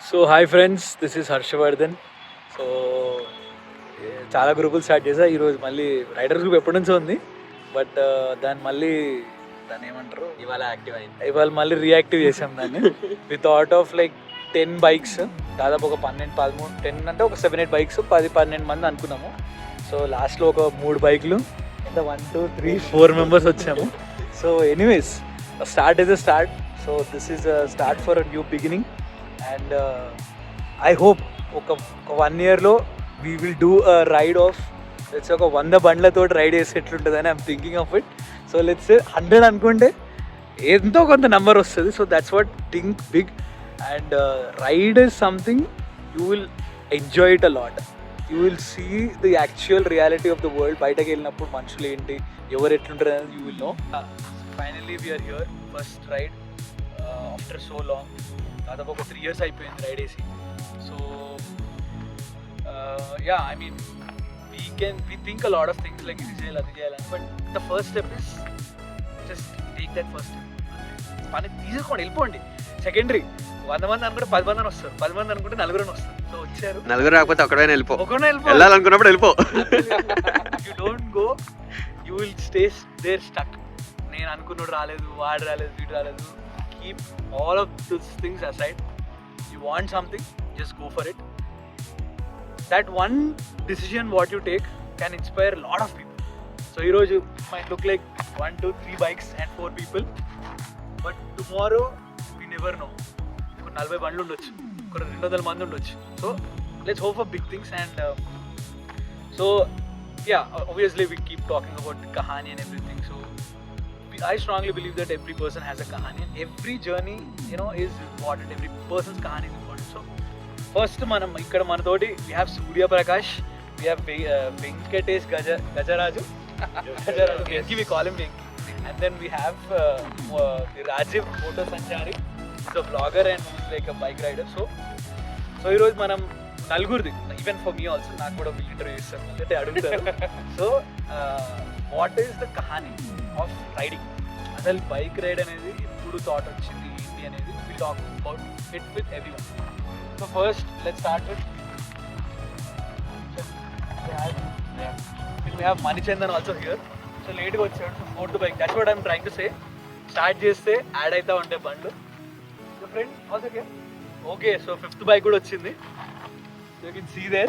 So hi friends, this is Harshavardhan. So చాలా గ్రూపులు start చేసా. ఈరోజు మళ్ళీ రైడర్ గ్రూప్ ఎప్పటి నుంచో ఉంది, బట్ దాన్ని ఏమంటారు, ఇవాళ మళ్ళీ రియాక్టివ్ చేసాం దాన్ని. With thought of like 10 bikes, దాదాపు ఒక 12-13 10 అంటే ఒక 7-8 బైక్స్, 10-12 మంది అనుకున్నాము. సో లాస్ట్లో ఒక 3 బైకులు, ఎంత 1 2 3 4 మెంబర్స్ వచ్చాము. So anyways, start is the start. So this is start for a new beginning. And I hope ఒక 1 yearలో we will do a ride of let's ఒక 100 బండ్లతో రైడ్ చేసి ఎట్లుంటుందని I'm thinking of it. So let's 100 అనుకుంటే ఎంతో కొంత number వస్తుంది. So that's what think big. And ride is something you will enjoy it a lot. You will see the actual reality of the world. బయటకు వెళ్ళినప్పుడు మనుషులు ఏంటి, ఎవరు ఎట్లుంటారు అనేది you will know. Finally we are here, first ride after so long. దాదాపు ఒక 3 years అయిపోయింది రైడ్ వేసి. So yeah, I mean we think a lot of things like ఇది చేయాలి అది చేయాలని, but the first step is just take that first step. పని తీసుకోండి, వెళ్ళిపోండి. సెకండరీ 100 మంది అనుకుంటే 10 మంది అని వస్తారు, 10 మంది అనుకుంటే 4 వస్తారు. సో వచ్చారు, 4 రాకపోతే ఒకడైనా వెళ్ళిపో, వెళ్ళిపో, వెళ్ళాలనుకున్నప్పుడు వెళ్ళిపో. You don't go, you will stay there stuck. నేను అనుకున్నాడు రాలేదు, వాడు రాలేదు, వీడు రాలేదు. Keep all of those things aside. You want something, just go for it. That one decision what you take can inspire a lot of people. So ఈరోజు might look like 1 2 3 bikes and 4 people, but tomorrow we never know. ఒక 40 బండ్లు ఉండొచ్చు, ఒక 200 మంది ఉండొచ్చు. So let's hope for big things. And so yeah, obviously we keep talking about the kahani and everything. So I strongly believe that every person has a kahani, and every journey, is important. Every person's kahani is important. So first manam ikkada manatoti we have Surya Prakash, we have Venkatesh Gajaraju, Venki, we call him Venki. And then we have the Rajiv Moto Sanchari, he's a vlogger and he's like a bike rider. So ee roju manam nalgurdi, even for me also, నాకు కూడా interview ఇస్తాను అంటే అడుగుతారు. So what is the Kahani of riding? అసలు bike ride అనేది ఎప్పుడు thought వచ్చింది ఏంటి అనేది will talk about it with everyone. So first let's start with we have Manichandan also here. So లేట్గా వచ్చాడు, so 4th bike. That's what I'm trying to say. Start చేస్తే add అవుతా ఉంటాయి బండ్లు. So friend also here. Okay, so 5th bike కూడా వచ్చింది. So you can see there.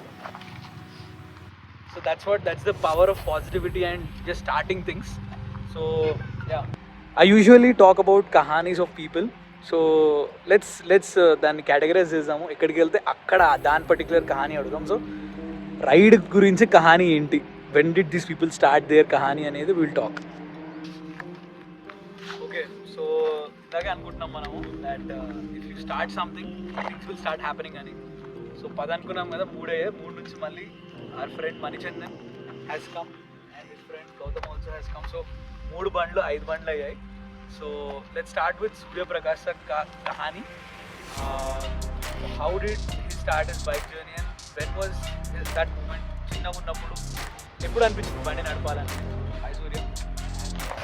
So that's the power of positivity and just starting things. So yeah, I usually talk about kahanis of people. So let's దాన్ని categorise చేద్దాము. ఎక్కడికి వెళ్తే అక్కడ దాని particular Kahani అడుగుదాం. So ride గురించి కహానీ ఏంటి, when did these people start their kahani అనేది విల్ టాక్. ఓకే, సో ఇలాగే అనుకుంటున్నాం మనము that if you start something things will start happening అని. సో 10 అనుకున్నాం కదా, 3 అయ్యాయి. 3 నుంచి మళ్ళీ our friend Manichandan has come and his friend Gautam also has come. So 3 బండ్లు 5 బండ్లు అయ్యాయి. So let's start with Surya Prakash sir kahani. How did he start his bike journey and when was that moment? చిన్నగా ఉన్నప్పుడు ఎప్పుడు అనిపించింది బండి నడపాలని? Hi సూర్య.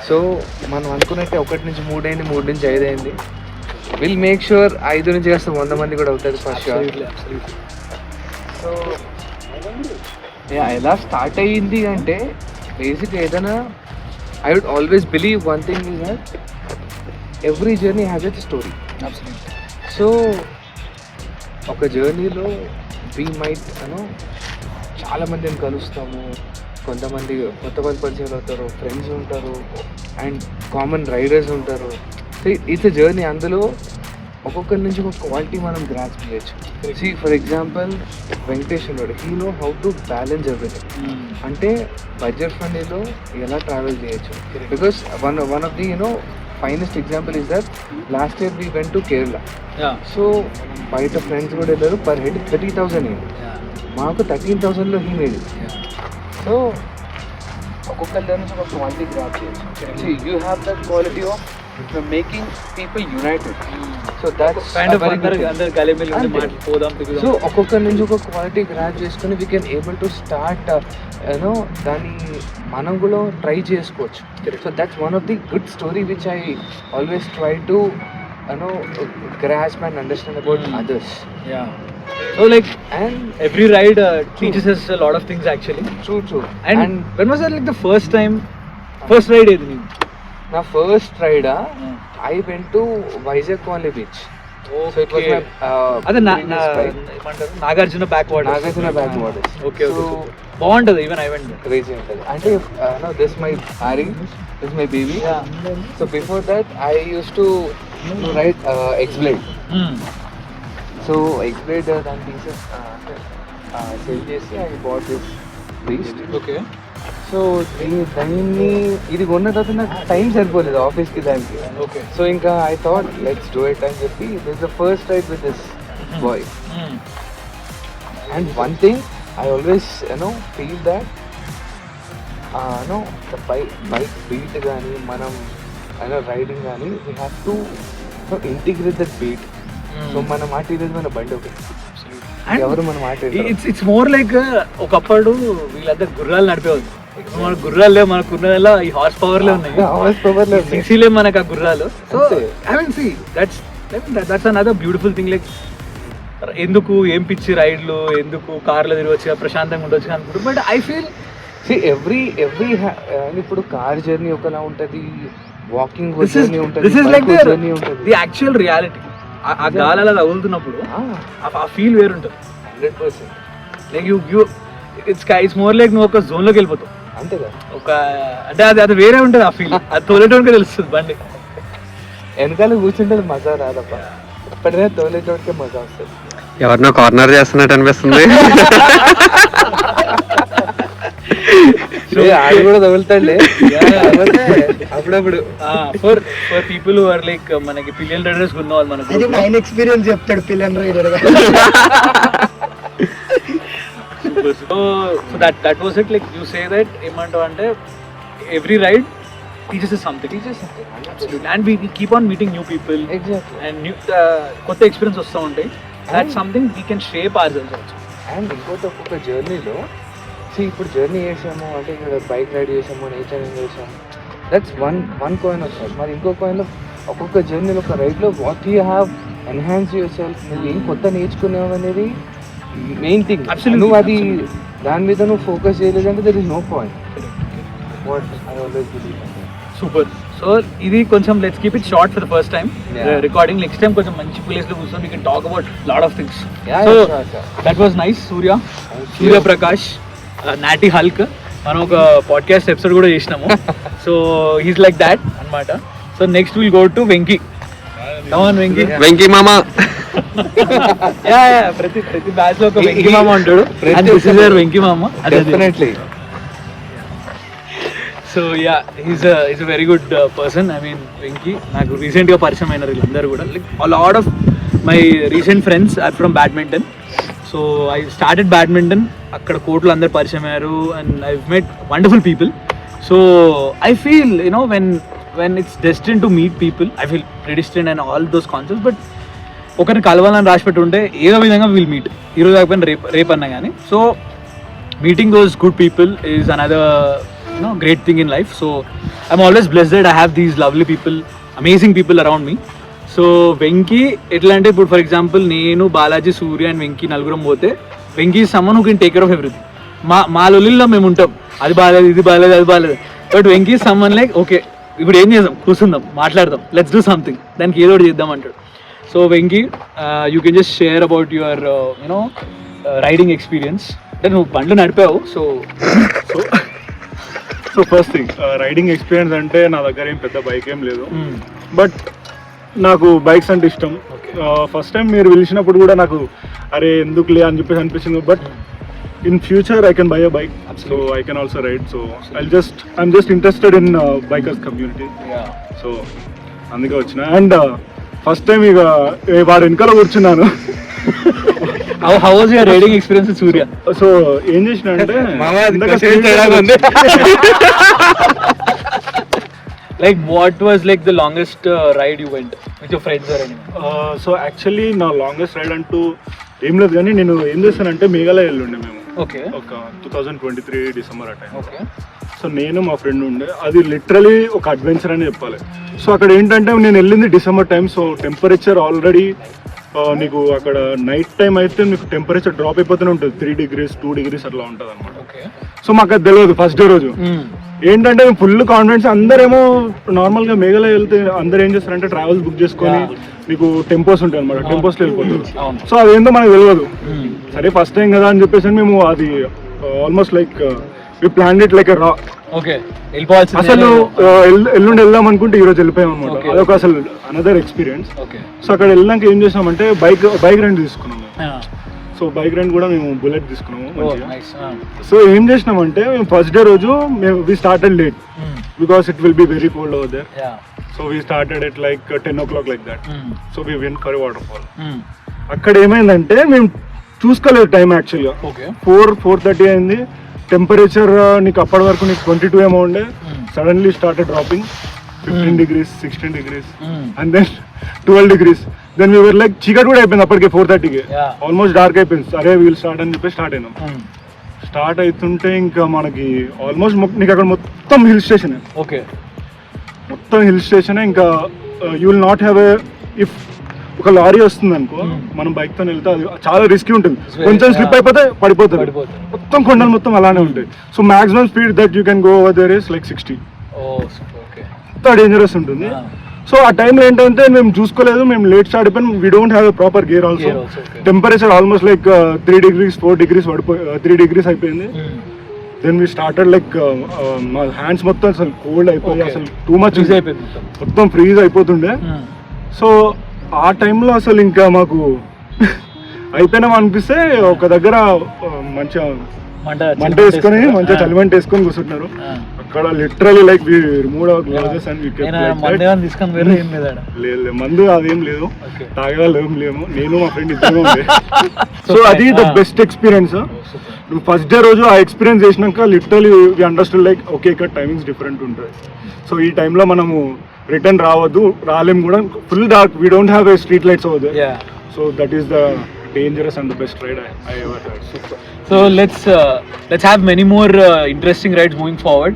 So మనం అనుకున్నట్టే 1 నుంచి 3 అయింది, 3 నుంచి 5 అయింది. విల్ మేక్ షూర్ 5 నుంచి కాస్త 100 మంది కూడా అవుతుంది ఫస్ట్. సో ఎలా స్టార్ట్ అయ్యింది అంటే, బేసిక్గా ఏదైనా I would always believe one thing is that every journey has a story. So ఒక జర్నీలో వీ మైట్ చాలా మందిని కలుస్తాము, కొంతమంది కొత్త మంది పరిచయాలు అవుతారు, ఫ్రెండ్స్ ఉంటారు, అండ్ కామన్ రైడర్స్ ఉంటారు. So it's a journey. అందులో ఒక్కొక్కరి నుంచి ఒక క్వాలిటీ మనం గ్రాస్ప్ చేయొచ్చు. సి ఫర్ ఎగ్జాంపుల్ వెంకటేష్ ఉన్నాడు, he no how to balance everything. అంటే బడ్జెట్ ఫ్రెండ్లీలో ఎలా ట్రావెల్ చేయొచ్చు. Because one of the finest example is that last year we went to Kerala. So బయట ఫ్రెండ్స్ కూడా వెళ్ళారు, పర్ హెడ్ 30,000 అయింది, మాకు 13,000లో హీ మేడ్. సో ఒక్కొక్కరి దగ్గర నుంచి ఒక క్వాలిటీ గ్రాప్ చేయొచ్చు. You have that quality of making people United. So that's so ఒక్కొక్కరి నుంచి ఒక క్వాలిటీ గ్రాప్ చేసుకుని we can able to start దాన్ని మనం కూడా ట్రై చేసుకోవచ్చు. So that's one of the good story which I always try to grasp and understand about others. Yeah. So like, and every ride teaches us a lot of things actually. True. And when was that like the first ride ఏది నీకు? నా first ride, I went to Vizag Conley Beach. So it was my అదే previous bike. ఏమంటారు Nagarjuna back water. Nagarjuna backwaters. Okay. So బాగుంటది even I went. crazy ఉంటుంది. అంటే this my Ari, this my baby. Yeah. So before that I used to ride X-Blade. So X-Blade దాని pieces sell చేసి I bought this beast. Okay. So దాన్ని ఇది కొన్న తర్వాత నాకు టైం సరిపోలేదు ఆఫీస్కి దానికి. ఓకే. సో ఇంకా I thought let's do it అని చెప్పి this the first ride with this boy. And one thing I always feel that the bike beat కానీ మనం రైడింగ్ కానీ we have to integrate that beat. So మన మాట ఈరోజు మన బండి ఒకటి ఎవరు మన మాట ఇట్స్ మోర్ లైక్ ఒకప్పుడు వీళ్ళంతా గుర్రాలు నడిపేవాళ్ళు. మన గుర్రాలే మన గుర్రాల ఈ హార్స్ పవర్లే ఉన్నాయి, సీసీలే మనకు ఆ గుర్రాలు. So I mean see that's another beautiful thing. Like ఎందుకు ఏం పిచ్చి రైడ్లు ఎందుకు కార్లో తిరగచ్చు ప్రశాంతంగా ఉండొచ్చు అనుకుంటారు. బట్ ఐ ఫీల్ ఎవ్రీ ఇప్పుడు కార్ జర్నీ ఒకలా ఉంటుంది, walking this is like the actual reality. ఆ గాలి అలా తగులుతున్నప్పుడు ఆ ఫీల్ వేరుంటుంది 100%. Like you it's more like నువ్వు ఒక జోన్లోకి వెళ్ళిపోతావు అంతే కదా. ఒక అంటే అది వేరే ఉంటుంది ఆ ఫీల్. అది తోలేటోనికే తెలుస్తుంది బండి. వెనకాల కూర్చుంటే మజా రాదప్ప, ఇప్పటికే తోలేటోడికే మజా వస్తుంది. ఎవరినో కార్నర్ చేస్తున్నట్టు అనిపిస్తుంది. ఆడు కూడా తగులుతాడులే అప్పుడప్పుడు. ఫర్ పీపుల్ ఆర్ లైక్ మనకి పిలియన్ రైడర్స్ ఉన్నవాళ్ళు మనకు ఆయన ఎక్స్పీరియన్స్ చెప్తాడు pillion rider. So that was it. Like you say that ఏమంటావు అంటే every ride teaches us something. Absolutely. And we keep on meeting new people. Exactly. And new కొత్త experience వస్తూ ఉంటాయి. That's something we can shape ourselves also. And ఇంకోటి ఒక్కొక్క జర్నీలో ఇప్పుడు journey చేసాము అంటే ఇక్కడ బైక్ రైడ్ చేసాము, నేచరింగ్ చేసాము, దట్స్ వన్ కాయిన్ వస్తుంది. మరి ఇంకో కాయిన్లో ఒక్కొక్క జర్నీలో ఒక రైడ్లో what you have enhance yourself, నువ్వు ఏం కొత్త నేర్చుకున్నావు అనేది మెయిన్ థింగ్. నువ్వు అది దాని మీద నువ్వు ఫోకస్ చేయలేదంటే there is no point. What I always believe. Super. So ఇది కొంచెం let's keep it short for the first time recording. Next time కొంచెం మంచి ప్లేస్ లో కూర్చొని we can talk about lot of things. So that was nice. Surya Prakash naughty Hulk మనం ఒక podcast episode కూడా చేసినాము. సో హీస్ లైక్ దాట్ అన్నమాట. So next will go to Venky. Come on Venky. Venky మామ. ప్రతి బ్యాచ్ లో ఒక వెంకీ మామ ఉంటాడు. And this is your Venky మామ. Definitely. So yeah he's a very good person. I mean Venky నాకు రీసెంట్గా పరిచయం అయినారు వీళ్ళందరూ కూడా. Like a lot of my recent friends are from badminton. So I started badminton, అక్కడ కోర్టులో అందరు పరిచయం అయ్యారు and I met wonderful people. So I feel when it's destined to meet people, I feel predestined and all those concepts. But ఒకరిని కలవాలని రాసిపెట్టి ఉంటే ఏదో విధంగా విల్ మీట్, ఈరోజు కాకపోయినా రేపు అన్నా కానీ. So meeting those good people is another great thing in life. So I'm always blessed that I have these lovely people, amazing people around me. So Venky ఎట్లా అంటే ఇప్పుడు ఫర్ ఎగ్జాంపుల్ నేను బాలాజీ, సూర్య అండ్ వెంకీ నలుగురం పోతే Venky someone who can take care of everything. మా లొల్లిలో మేము ఉంటాం, అది బాగాలేదు ఇది బాగాలేదు అది బాగాలేదు. But Venky someone like okay ఇప్పుడు ఏం చేద్దాం, కూర్చుందాం, మాట్లాడదాం, లెట్స్ డూ సంథింగ్, దానికి ఏదో ఒకటి చేద్దాం అంటాడు. So Venky you can just share about your riding experience. అంటే నువ్వు బండ్లు నడిపావు. So first thing riding experience అంటే నా దగ్గర ఏం పెద్ద బైక్ ఏం లేదు, బట్ నాకు బైక్స్ అంటే ఇష్టం. ఫస్ట్ టైం మీరు పిలిచినప్పుడు కూడా నాకు అరే ఎందుకులే అని చెప్పేసి అనిపించింది. But in future I can buy a bike, so I can also ride. So I'm just interested in bikers community. So అందుకే వచ్చిన. అండ్ ఫస్ట్ టైం ఇక వాడు వెనకాల కూర్చున్నాను. How was your riding experience with Surya? So ఏం చేసిన అంటే like what was like the longest ride you went with your friends or anyone? So actually నా లాంగెస్ట్ రైడ్ అంటూ ఏం లేదు, కానీ నేను ఏం చేస్తానంటే మేఘాలయ వెళ్ళుండే మేము. ఓకే ఒక 2023 డిసెంబర్ ఆ టైం. ఓకే సో నేను మా ఫ్రెండ్ ఉండే, అది లిటరలీ ఒక అడ్వెంచర్ అని చెప్పాలి. సో అక్కడ ఏంటంటే నేను వెళ్ళింది December time, so temperature already నీకు అక్కడ నైట్ టైం అయితే మీకు టెంపరేచర్ డ్రాప్ అయిపోతూనే ఉంటుంది, 3 degrees 2 degrees అట్లా ఉంటుంది అనమాట. ఓకే సో మాకు అది తెలియదు ఫస్ట్ డే రోజు. ఏంటంటే ఫుల్ కాన్ఫిడెన్స్, అందరేమో నార్మల్గా మేఘాలయ వెళ్తే అందరు ఏం చేస్తారంటే ట్రావెల్స్ బుక్ చేసుకొని మీకు టెంపోస్ ఉంటాయి అనమాట, టెంపోస్లో వెళ్ళిపోతుంది. సో అదేందో మనకు తెలియదు. సరే ఫస్ట్ టైం కదా అని చెప్పేసి మేము అది almost like we plan it like రా. ఓకే వెళ్ళిపోవాల్సింది అసలు ఎల్లుండి వెళ్దాం అనుకుంటే ఈ రోజు వెళ్ళిపోయాం అనమాట. అదొక అసలు అనదర్ ఎక్స్పీరియన్స్. ఓకే సో అక్కడ వెళ్ళాక ఏం చేసామంటే బైక్ రెంట్ తీసుకున్నాము. సో బైక్ రెంట్ కూడా మేము బుల్లెట్ తీసుకున్నాము మంచిగా. సో ఏం చేసినామంటే మేము ఫస్ట్ డే రోజు we started late because it will be very cold over there. So we started at like 10 o'clock like that. So we went for waterfall. అక్కడ ఏమైందంటే మేము చూసుకోలేదు టైం యాక్చువల్గా. 4:30 అయింది. టెంపరేచర్ నీకు అప్పటి వరకు నీకు 22 ఏమో ఉండే, suddenly started dropping 15 degrees 16 degrees and then 12 degrees. Then we were like చీకటి కూడా అయిపోయింది అప్పటికే 4:30కి, ఆల్మోస్ట్ డార్క్ అయిపోయింది. సరే వీల్ స్టార్ట్ అని చెప్పి స్టార్ట్ అయినాం. స్టార్ట్ అవుతుంటే ఇంకా మనకి ఆల్మోస్ట్ నీకు అక్కడ మొత్తం హిల్ స్టేషన్. ఓకే మొత్తం హిల్ స్టేషన్. ఇంకా you will not have if ఒక లారీ వస్తుంది అనుకో, మనం బైక్ తో వెళ్తే అది చాలా రిస్కీ ఉంటుంది. కొంచెం స్లిప్ అయిపోతే పడిపోతుంది. మొత్తం కొండలు మొత్తం అలానే ఉంటాయి. So maximum speed that you can go over there is like 60. అంత డేంజరస్ ఉంటుంది. సో ఆ టైంలో ఏంటంటే మేము చూసుకోలేదు, మేము లేట్ స్టార్ట్ అయిపోయినాం. We don't have a proper gear also. Temperature almost like 3 degrees 4 degrees 3 degrees అయిపోయింది. దెన్ వీ స్టార్టెడ్ లైక్ మా హ్యాండ్స్ మొత్తం అసలు కోల్డ్ అయిపోయి అసలు టూ మచ్ మొత్తం ఫ్రీజ్ అయిపోతుండే. సో ఆ టైంలో అసలు ఇంకా మాకు అయిపోయినాం అనిపిస్తే ఒక దగ్గర మంచిగా మంట వేసుకొని మంచిగా చలిమంట వేసుకొని కూర్చుంటున్నారు. అక్కడ literally like we remove our gloves and లేదు మందు అదేం లేదు, తాగే వాళ్ళు ఏం లేము, నేను మా ఫ్రెండ్ ఇద్దరు ఉండే. సో అది ద బెస్ట్ ఎక్స్పీరియన్స్. నువ్వు ఫస్ట్ డే రోజు ఆ ఎక్స్పీరియన్స్ చేసినాక literally we understand like okay ఇక్కడ టైమింగ్స్ డిఫరెంట్ ఉంటాయి. సో ఈ టైంలో మనము రిటర్న్ రావద్దు, రాలేము కూడా, full dark, we don't have a street lights over there. So that is the dangerous and the best ride I ever had. Super. So let's have many more interesting rides moving forward.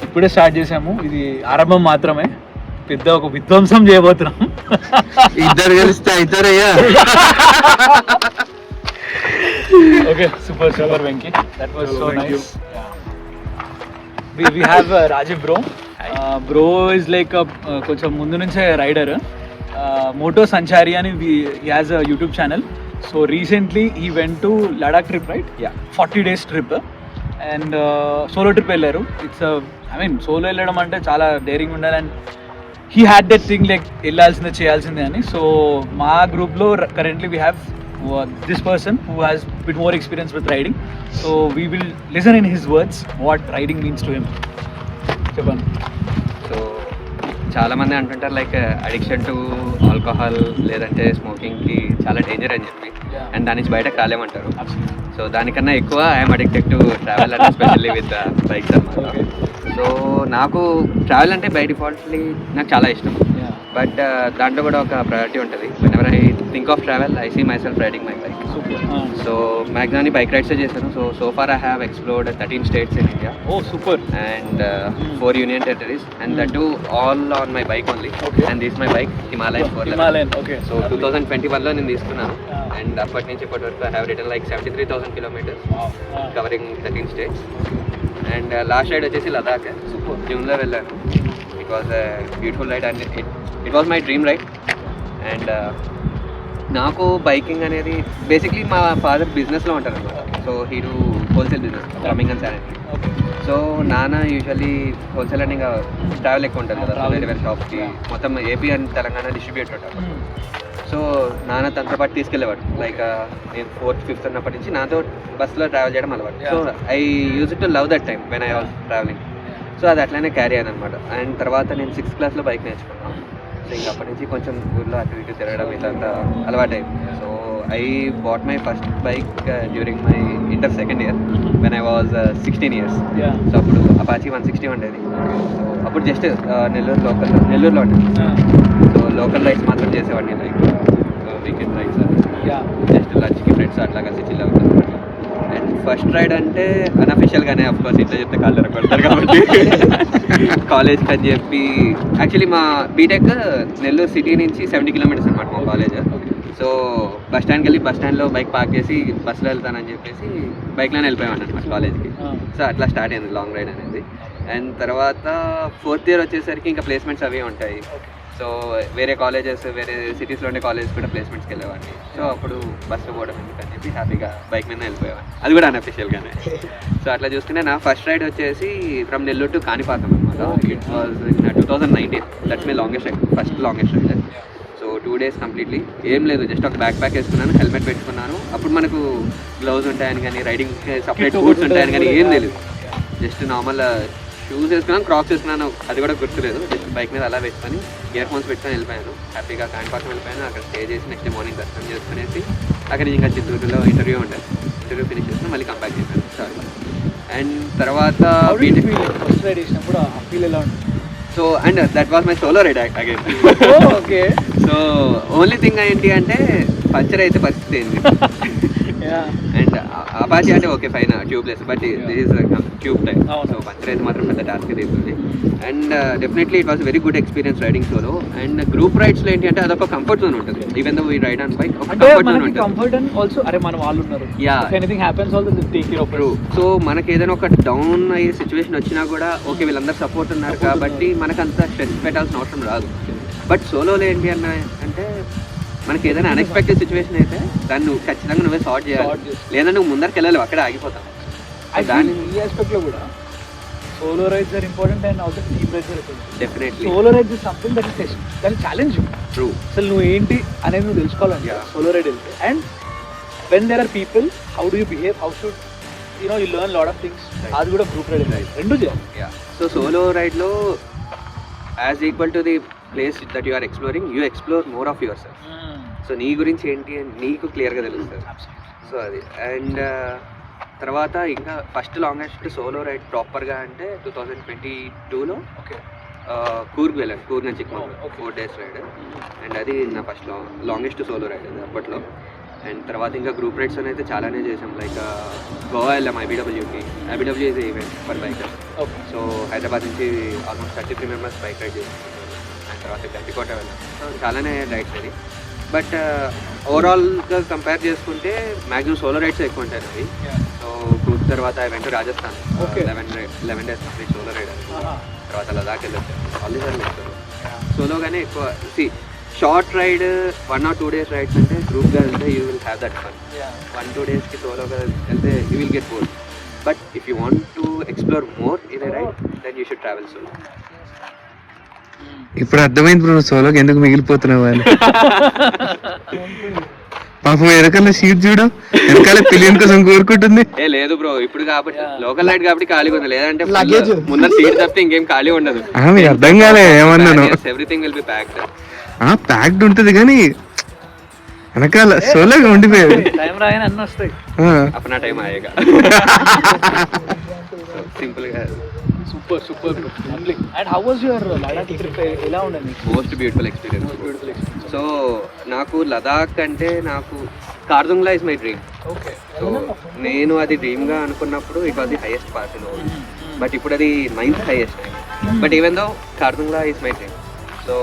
ఇప్పుడే start చేసాము, ఇది ఆరంభం మాత్రమే, పెద్ద ఒక విధ్వంసం చేయబోతున్నాం. ఇద్దరు కలిస్తే అవుతారయ్యా. Okay super Venky, that was so nice. we have Rajiv bro is like కొంచెం ముందు నుంచే రైడర్, మోటో సంచారి అని he has a YouTube channel. So recently he went to Ladakh trip, right? 40 days trip and solo trip వెళ్ళారు. It's I mean solo వెళ్ళడం అంటే చాలా daring ఉండాలి, and he had that thing like వెళ్ళాల్సిందే చేయాల్సిందే అని. So మా గ్రూప్లో currently we have this person who has a bit more experience with riding. So we will listen in his words what riding means to him. చెప్పండి. So చాలా మంది అంటుంటారు like addiction to alcohol లేదంటే స్మోకింగ్కి చాలా danger అని చెప్పి, and దాని నుంచి బయటకు రాలేమంటారు. సో దానికన్నా ఎక్కువ I'm addicted to travel and especially with bikes అన్నమాట. సో నాకు ట్రావెల్ అంటే బై డిఫాల్ట్లీ నాకు చాలా ఇష్టం, బట్ దాంట్లో కూడా ఒక ప్రయారిటీ ఉంటుంది. Whenever I think of travel I see myself riding my bike. So maximum bike రైడ్సే చేశాను. So far I have explored 13 states in India. Oh, super. And 4 union territories, and that too all on my bike only. Okay. And this is my bike Himalayan 411. Himalayan, okay. So 2021 లో నేను తీసుకున్నాను, and అప్పటి నుంచి ఇప్పటి వరకు I have return like 73,000 kilometers covering 13 states. And last ride వచ్చేసి లదాఖ్ జూన్లో వెళ్ళాను. It was beautiful ride and it was my dream ride. And నాకు బైకింగ్ అనేది బేసిక్లీ మా ఫాదర్ బిజినెస్లో ఉంటారు అనమాట. So he do wholesale business plumbing and sanitary. So నాన్న యూజువల్లీ హోల్సేల్ అండ్ ఇంకా ట్రావెల్ ఎక్కువ ఉంటుంది కదా, వేరే వేరే షాప్స్కి మొత్తం ఏపీ అండ్ తెలంగాణ డిస్ట్రిబ్యూట్ ఉంటారు. సో నాన్న తనతో పాటు తీసుకెళ్ళేవాడు. లైక్ నేను 4th 5th ఉన్నప్పటి నుంచి నాతో బస్సులో ట్రావెల్ చేయడం అలవాటు. So I use to love that time when I was travelling. So అది అట్లనే క్యారీ అయ్యాను అనమాట. అండ్ తర్వాత నేను 6th classలో బైక్ నేర్చుకున్నాను. సో ఇంకా అప్పటి నుంచి కొంచెం ఊళ్ళో అటు ఇటు తిరగడం ఇట్లా అలవాటైంది. So I bought my first bike during my inter 2nd year when I was 16 years. So అప్పుడు అపాచీ 160 ఉండేది. సో అప్పుడు జస్ట్ నెల్లూరులో ఉండేది. సో లోకల్ రైడ్స్ మాత్రం చేసేవాడిని, లైక్ వీకెండ్ రైడ్స్, జస్ట్ లంచ్కి ఫ్రెండ్స్ అట్లా కలిసి చిల్ అవుతాను. అండ్ ఫస్ట్ రైడ్ అంటే అన్అఫిషియల్గానే అఫ్ కోర్స్ ఇట్లా చెప్తే కాళ్ళు కొడతారు కాబట్టి కాలేజ్కి అని చెప్పి యాక్చువల్లీ మా బీటెక్ నెల్లూరు సిటీ నుంచి 70 కిలోమీటర్స్ అనమాట మా కాలేజ్. సో బస్ స్టాండ్కి వెళ్ళి బస్ స్టాండ్లో బైక్ పార్క్ చేసి బస్సులో వెళ్తానని చెప్పేసి బైక్లోనే వెళ్ళిపోయాను అనమాట కాలేజ్కి. సో అట్లా స్టార్ట్ అయింది లాంగ్ రైడ్ అనేది. అండ్ తర్వాత 4th ఇయర్ వచ్చేసరికి ఇంకా ప్లేస్మెంట్స్ అవే ఉంటాయి. సో వేరే కాలేజెస్ వేరే సిటీస్లో ఉండే కాలేజెస్ కూడా ప్లేస్మెంట్స్కి వెళ్ళేవాడిని. సో అప్పుడు బస్సులో పోవడం ఎందుకని చెప్పి హ్యాపీగా బైక్ మీద వెళ్ళిపోయేవాడిని, అది కూడా అన్అఫిషియల్గానే. సో అట్లా చూసుకుంటే నా ఫస్ట్ రైడ్ వచ్చేసి ఫ్రమ్ నెల్లూరు టు కాణిపాకం అనమాట. It was in 2019. That's my longest ride, first longest ride. So 2 days completely ఏం లేదు, జస్ట్ ఒక బ్యాక్ ప్యాక్ వేసుకున్నాను, హెల్మెట్ పెట్టుకున్నాను. అప్పుడు మనకు గ్లౌజ్ ఉంటాయని కానీ రైడింగ్ సపరేట్ బూట్స్ ఉంటాయని కానీ ఏం తెలియదు. జస్ట్ నార్మల్ షూస్ వేసుకున్నాను, క్రాక్స్ వేసుకున్నాను, అది కూడా గుర్తులేదు. జస్ట్ బైక్ మీద అలా వేసుకొని ఇయర్ ఫోన్స్ పెట్టుకొని వెళ్ళిపోయాను. హ్యాపీగా కాణిపాకం వెళ్ళిపోయాను. అక్కడ స్టే చేసి నెక్స్ట్ మార్నింగ్ దర్శనం చేసుకునేసి అక్కడ ఇంకా చిత్తూరులో ఇంటర్వ్యూ ఉంటుంది. ఇంటర్వ్యూ ఫినిష్ చేసుకుని మళ్ళీ కంబ్యాక్ చేశాను సారీ. అండ్ తర్వాత ఫస్ట్ రైడ్ చేసినప్పుడు ఆ ఫీల్ ఎలా ఉంటుంది? So and that was my solo ride again. Okay. So only thing ఏంటి అంటే పంచర్ అయితే పరిస్థితి ఏంటి. అండ్ అపాచీ అంటే okay fine tubeless, but this tube type. So puncture అయితే మాత్రం పెద్ద టాస్క్ తీస్తుంది. And definitely it was very good experience riding solo. And group రైడ్స్లో ఏంటి అంటే అదొక కంఫర్ట్ జోన్ ఉంటుంది. Even though we ride on bike ఒక కంఫర్ట్ జోన్ ఉంటుంది. కంఫర్ట్ అండ్ ఆల్సో అరే మన వాళ్ళు ఉన్నారు, yeah anything happens also they take care of you. So మనకి ఏదైనా ఒక డౌన్ అయ్యే సిచ్యువేషన్ వచ్చినా కూడా ఓకే వీళ్ళందరూ సపోర్ట్ ఉన్నారు కాబట్టి మనకు అంత స్ట్రెస్ పెట్టాల్సిన అవసరం రాదు. బట్ సోలోలో ఏంటి అంటే మనకి ఏదైనా అన్ఎక్స్పెక్టెడ్ సిచ్యువేషన్ అయితే దాన్ని నువ్వు ఖచ్చితంగా నువ్వే సార్ట్ చేయాలి, లేదా నువ్వు ముందరికి వెళ్ళాలి, అక్కడే ఆగిపోతావు. దాని ఈ ఆస్పెక్ట్ లో కూడా solo rides are important and also team rides are important. Definitely solo rides is something that is దాని ఛాలెంజ్. ట్రూ. అసలు నువ్వు ఏంటి అనేది నువ్వు తెలుసుకోవాలండి సోలో రైడ్ వెళ్తే. And when there are people how do you behave, how should you learn lot of things. అది కూడా గ్రూప్ రైడ్ రెండు చేయాలి. సో సోలో రైడ్లో as equal to the place that you are exploring, you explore more of your self. So నీ గురించి ఏంటి అని నీకు క్లియర్గా తెలుస్తుంది. సో అది. అండ్ తర్వాత ఇంకా ఫస్ట్ లాంగెస్ట్ సోలో రైడ్ ప్రాపర్గా అంటే 2022లో కూర్గ్ వెళ్ళాను. కూర్గ్ నుంచి చిక్మంగళూరు 4 days రైడ్. అండ్ అది నా ఫస్ట్ లాంగెస్ట్ సోలో రైడ్ అది అప్పట్లో. అండ్ తర్వాత ఇంకా గ్రూప్ రైడ్స్ అయితే చాలానే చేసాం. లైక్ గోవా వెళ్ళాం, IBW is event for bikers. So Hyderabad నుంచి ఆల్మోస్ట్ 33 members బైక్ రైడ్ చేసాం. అండ్ తర్వాత గండికోట వెళ్ళాం. సో చాలానే రైడ్స్ అది. బట్ ఓవరాల్గా కంపేర్ చేసుకుంటే మ్యాక్సిమం సోలో రైడ్స్ ఎక్కువ ఉంటాయి అవి. సో గ్రూప్ తర్వాత I went to Rajasthan 11 days complete solo ride. తర్వాత లదాఖ్ వెళ్ళొచ్చు, ఆల్రెడీ వెళ్తారు సోలోగానే ఎక్కువ. Short ride 1 or 2 days rides అంటే గ్రూప్గా వెళ్తే you will have that fun. 1-2 daysకి సోలోగా వెళ్తే you will get bored. But if you want to explore more in a ride then you should travel solo. ఇప్పుడు అర్థమైంది బ్రో సోలోకి ఎందుకు మిగిలిపోతున్నావు అని. పాపం వెనకాల సీట్ చూడు, వెనకాల పిలియన్ కోసం కోరుకుంటుంది. లేదు బ్రో, ఇప్పుడు కాబట్టి లోకల్ రైడ్ కాబట్టి ఖాళీగా ఉంది, లేదంటే ముందర సీట్ తప్పితే ఇంకేం ఖాళీ ఉండదు. మీకు అర్థం కాలే ఏమన్నాను. Everything will be packed. Packed ఉంటుంది కానీ వెనకాల సోలోగా ఉండిపోయాడు. టైం రాయని అన్నీ వస్తాయి. అప్పుడు టైం అయ్యాక సింపుల్ గా. Super. And how was your Ladakh trip? ఎలా ఉండదు? Most beautiful experience. సో నాకు లదాఖ్ అంటే నాకు Khardung La is my dream. Okay. So నేను అది డ్రీమ్గా అనుకున్నప్పుడు it was the highest pass in world. But ఇప్పుడు అది 9th highest. But even though Khardung La is my dream. So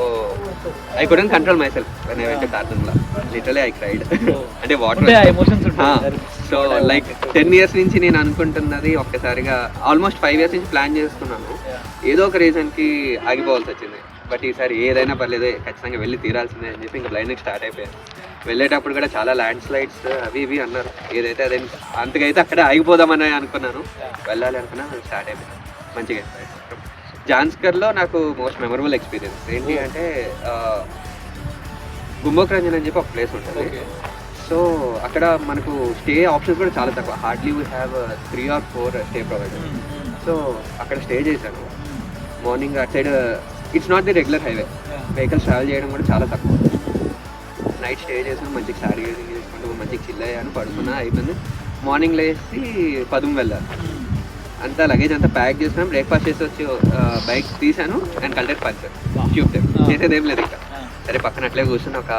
I couldn't control my self when I went to Khardung La. Literally I cried. అంటే water emotions ఉంటాయి. So like 10 years నుంచి నేను అనుకుంటున్నది ఒక్కసారిగా almost 5 years నుంచి plan చేస్తున్నాను. ఏదో ఒక రీజన్కి ఆగిపోవాల్సి వచ్చింది. బట్ ఈసారి ఏదైనా పర్లేదు ఖచ్చితంగా వెళ్ళి తీరాల్సిందే అని చెప్పి ఇంకా బ్లైండ్కి స్టార్ట్ అయిపోయాను. వెళ్ళేటప్పుడు కూడా చాలా ల్యాండ్ స్లైడ్స్ అవి ఇవి అన్నారు. ఏదైతే అదే అంతకైతే అక్కడే ఆగిపోదామని అనుకున్నాను. వెళ్ళాలి అనుకున్నా స్టార్ట్ అయిపోయాను మంచిగా. జాన్స్కర్లో నాకు మోస్ట్ మెమరబుల్ ఎక్స్పీరియన్స్ ఏంటి అంటే గుంబోక్ రంజన్ అని చెప్పి ఒక ప్లేస్ ఉంటుంది. సో అక్కడ మనకు స్టే ఆప్షన్స్ కూడా చాలా తక్కువ. Hardly we have 3 or 4 stay provider. So అక్కడ స్టే చేశాను. మార్నింగ్ అటు side it's not the regular highway, vehicles travel చేయడం కూడా చాలా తక్కువ. నైట్ స్టే చేసాను, మంచిగా శారీ చేసుకుంటూ మంచిగా చిల్ అయ్యాను, పడుకున్నా, అయిపోయింది. మార్నింగ్ లేచి పదుం వెళ్ళాను. అంతా లగేజ్ అంతా ప్యాక్ చేసినాం, బ్రేక్ఫాస్ట్ చేసి వచ్చి బైక్ తీసాను అండ్ కల్టర్ పంచారు ట్యూబ్ టైప్. చేసేది ఏం లేదు ఇంకా. సరే పక్కన అట్లే కూర్చొని ఒక